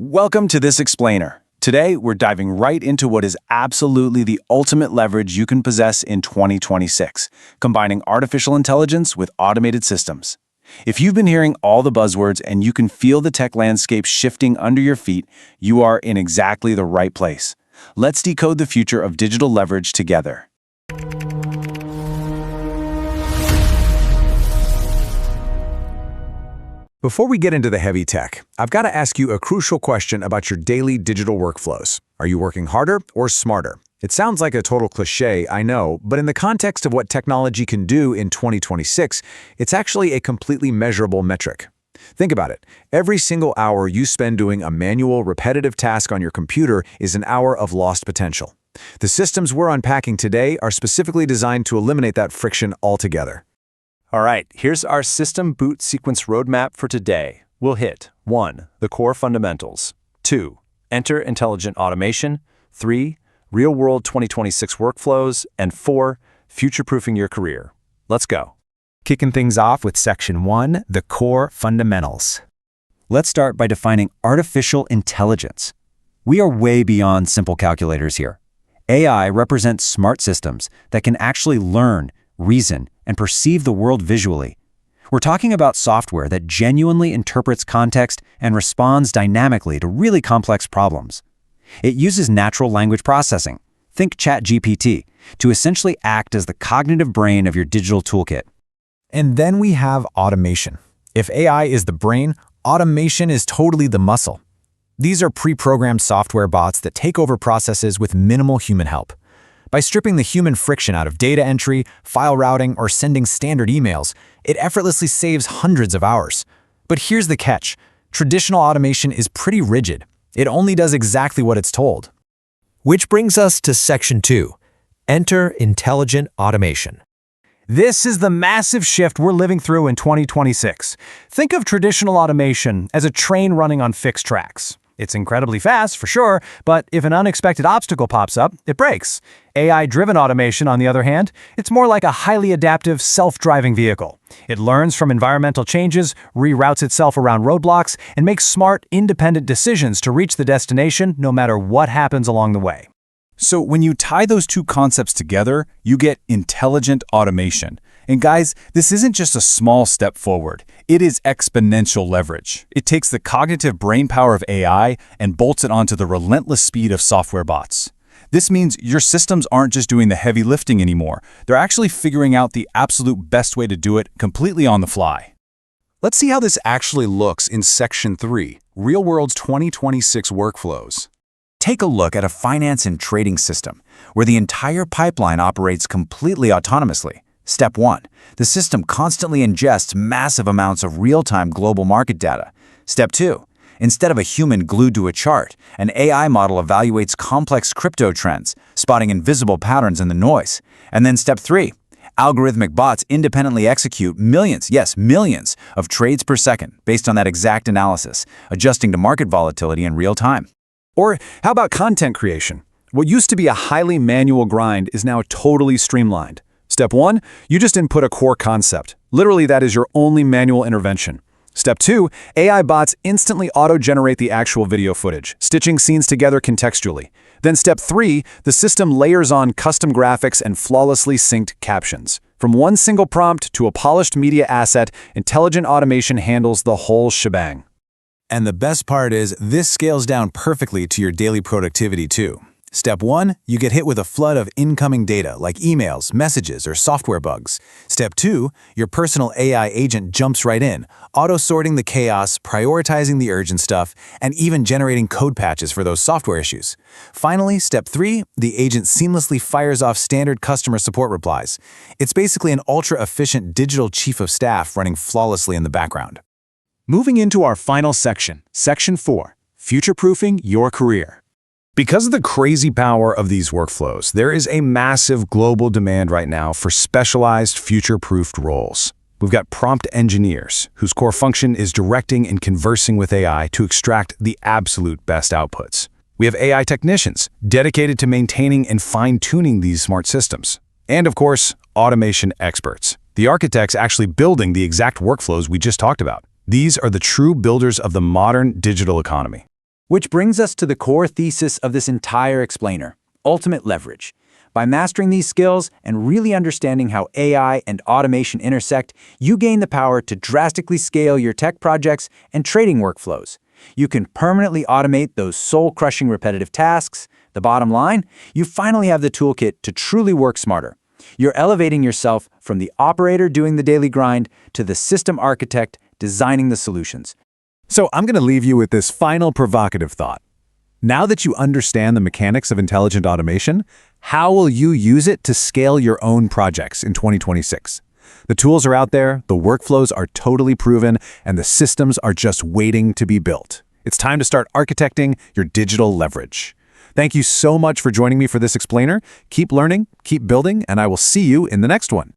Welcome to this explainer. Today, we're diving right into what is absolutely the ultimate leverage you can possess in 2026, combining artificial intelligence with automated systems. If you've been hearing all the buzzwords and you can feel the tech landscape shifting under your feet, you are in exactly the right place. Let's decode the future of digital leverage together. Before we get into the heavy tech, I've got to ask you a crucial question about your daily digital workflows. Are you working harder or smarter? It sounds like a total cliché, I know, but in the context of what technology can do in 2026, it's actually a completely measurable metric. Think about it. Every single hour you spend doing a manual, repetitive task on your computer is an hour of lost potential. The systems we're unpacking today are specifically designed to eliminate that friction altogether. All right, here's our system boot sequence roadmap for today. We'll hit 1. The core fundamentals. 2. Enter intelligent automation. 3. Real-world 2026 workflows. And 4. Future-proofing your career. Let's go. Kicking things off with Section 1, the core fundamentals. Let's start by defining artificial intelligence. We are way beyond simple calculators here. AI represents smart systems that can actually learn, reason, and perceive the world visually. We're talking about software that genuinely interprets context and responds dynamically to really complex problems. It uses natural language processing, think ChatGPT, to essentially act as the cognitive brain of your digital toolkit. And then we have automation. If AI is the brain, automation is totally the muscle. These are pre-programmed software bots that take over processes with minimal human help. By stripping the human friction out of data entry, file routing, or sending standard emails, it effortlessly saves hundreds of hours. But here's the catch. Traditional automation is pretty rigid. It only does exactly what it's told. Which brings us to Section 2, Enter Intelligent Automation. This is the massive shift we're living through in 2026. Think of traditional automation as a train running on fixed tracks. It's incredibly fast, for sure, but if an unexpected obstacle pops up, it breaks. AI-driven automation, on the other hand, it's more like a highly adaptive, self-driving vehicle. It learns from environmental changes, reroutes itself around roadblocks, and makes smart, independent decisions to reach the destination no matter what happens along the way. So when you tie those two concepts together, you get intelligent automation. And guys, this isn't just a small step forward. It is exponential leverage. It takes the cognitive brainpower of AI and bolts it onto the relentless speed of software bots. This means your systems aren't just doing the heavy lifting anymore. They're actually figuring out the absolute best way to do it completely on the fly. Let's see how this actually looks in Section 3, Real-World 2026 Workflows. Take a look at a finance and trading system where the entire pipeline operates completely autonomously. Step 1. The system constantly ingests massive amounts of real-time global market data. Step 2. Instead of a human glued to a chart, an AI model evaluates complex crypto trends, spotting invisible patterns in the noise. And then Step 3. Algorithmic bots independently execute millions, yes, millions, of trades per second based on that exact analysis, adjusting to market volatility in real time. Or how about content creation? What used to be a highly manual grind is now totally streamlined. Step 1, you just input a core concept. Literally, that is your only manual intervention. Step 2, AI bots instantly auto-generate the actual video footage, stitching scenes together contextually. Then Step 3, the system layers on custom graphics and flawlessly synced captions. From one single prompt to a polished media asset, intelligent automation handles the whole shebang. And the best part is, this scales down perfectly to your daily productivity too. Step 1, you get hit with a flood of incoming data like emails, messages, or software bugs. Step 2, your personal AI agent jumps right in, auto-sorting the chaos, prioritizing the urgent stuff, and even generating code patches for those software issues. Finally, Step 3, the agent seamlessly fires off standard customer support replies. It's basically an ultra-efficient digital chief of staff running flawlessly in the background. Moving into our final section, Section 4, Future-proofing your career. Because of the crazy power of these workflows, there is a massive global demand right now for specialized future-proofed roles. We've got prompt engineers, whose core function is directing and conversing with AI to extract the absolute best outputs. We have AI technicians, dedicated to maintaining and fine-tuning these smart systems. And of course, automation experts, the architects actually building the exact workflows we just talked about. These are the true builders of the modern digital economy. Which brings us to the core thesis of this entire explainer: ultimate leverage. By mastering these skills and really understanding how AI and automation intersect, you gain the power to drastically scale your tech projects and trading workflows. You can permanently automate those soul-crushing repetitive tasks. The bottom line, you finally have the toolkit to truly work smarter. You're elevating yourself from the operator doing the daily grind to the system architect designing the solutions. So I'm going to leave you with this final provocative thought. Now that you understand the mechanics of intelligent automation, how will you use it to scale your own projects in 2026? The tools are out there, the workflows are totally proven, and the systems are just waiting to be built. It's time to start architecting your digital leverage. Thank you so much for joining me for this explainer. Keep learning, keep building, and I will see you in the next one.